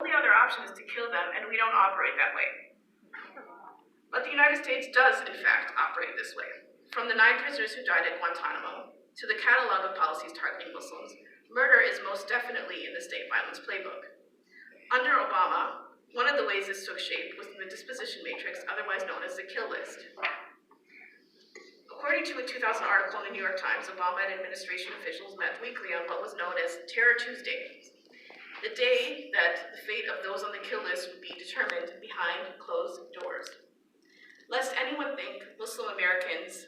only other option is to kill them, and we don't operate that way. But the United States does, in fact, operate this way. From the 9 prisoners who died at Guantanamo to the catalog of policies targeting Muslims, murder is most definitely in the state violence playbook. Under Obama, one of the ways this took shape was in the disposition matrix, otherwise known as the kill list. According to a 2000 article in the New York Times, Obama and administration officials met weekly on what was known as Terror Tuesday, the day that the fate of those on the kill list would be determined behind closed doors. Lest anyone think Muslim Americans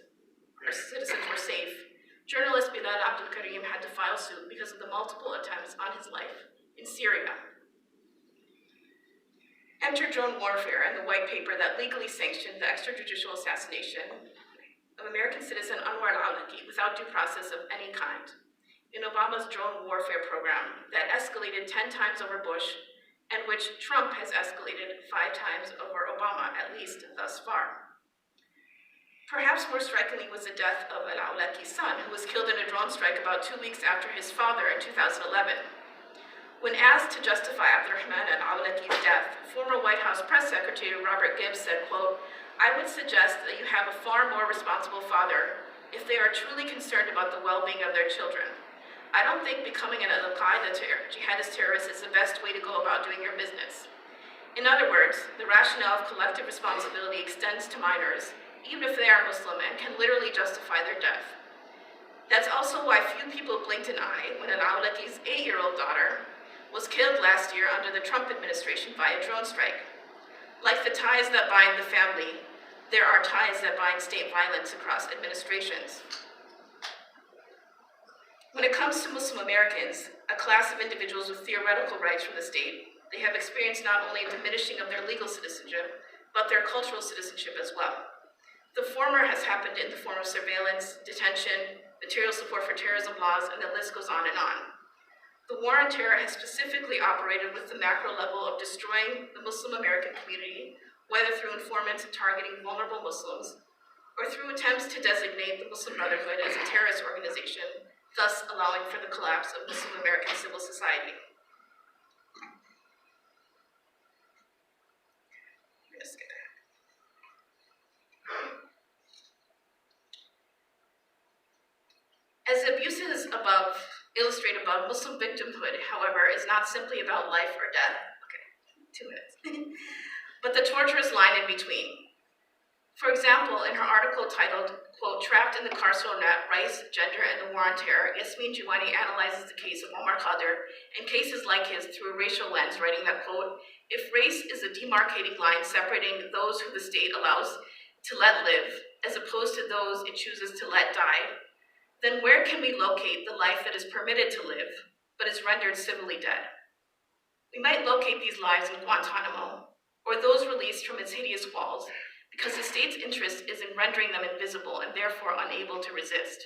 or citizens were safe, journalist Bilal Abdul Karim had to file suit because of the multiple attempts on his life in Syria. Enter drone warfare and the white paper that legally sanctioned the extrajudicial assassination of American citizen Anwar al-Awlaki without due process of any kind. In Obama's drone warfare program that escalated 10 times over Bush, and which Trump has escalated 5 times over Obama, at least thus far. Perhaps more strikingly was the death of al-Awlaki's son, who was killed in a drone strike about 2 weeks after his father in 2011. When asked to justify Abdurrahman al-Awlaki's death, former White House Press Secretary Robert Gibbs said, quote, "I would suggest that you have a far more responsible father if they are truly concerned about the well-being of their children. I don't think becoming an al-Qaeda jihadist terrorist is the best way to go about doing your business." In other words, the rationale of collective responsibility extends to minors, even if they are Muslim, and can literally justify their death. That's also why few people blinked an eye when al-Awlaki's 8-year-old daughter was killed last year under the Trump administration via drone strike. Like the ties that bind the family, there are ties that bind state violence across administrations. When it comes to Muslim Americans, a class of individuals with theoretical rights from the state, they have experienced not only a diminishing of their legal citizenship, but their cultural citizenship as well. The former has happened in the form of surveillance, detention, material support for terrorism laws, and the list goes on and on. The war on terror has specifically operated with the macro level of destroying the Muslim American community, whether through informants targeting vulnerable Muslims, or through attempts to designate the Muslim Brotherhood as a terrorist organization, thus allowing for the collapse of Muslim American civil society. As the abuses illustrate above, Muslim victimhood, however, is not simply about life or death. Okay, 2 minutes. But the torturous line in between. For example, in her article titled, quote, "Trapped in the Carceral Net, Race, Gender, and the War on Terror," Yasmin Jiwani analyzes the case of Omar Khader and cases like his through a racial lens, writing that, quote, "If race is a demarcating line separating those who the state allows to let live, as opposed to those it chooses to let die, then where can we locate the life that is permitted to live, but is rendered civilly dead? We might locate these lives in Guantanamo, or those released from its hideous walls, because the state's interest is in rendering them invisible and therefore unable to resist.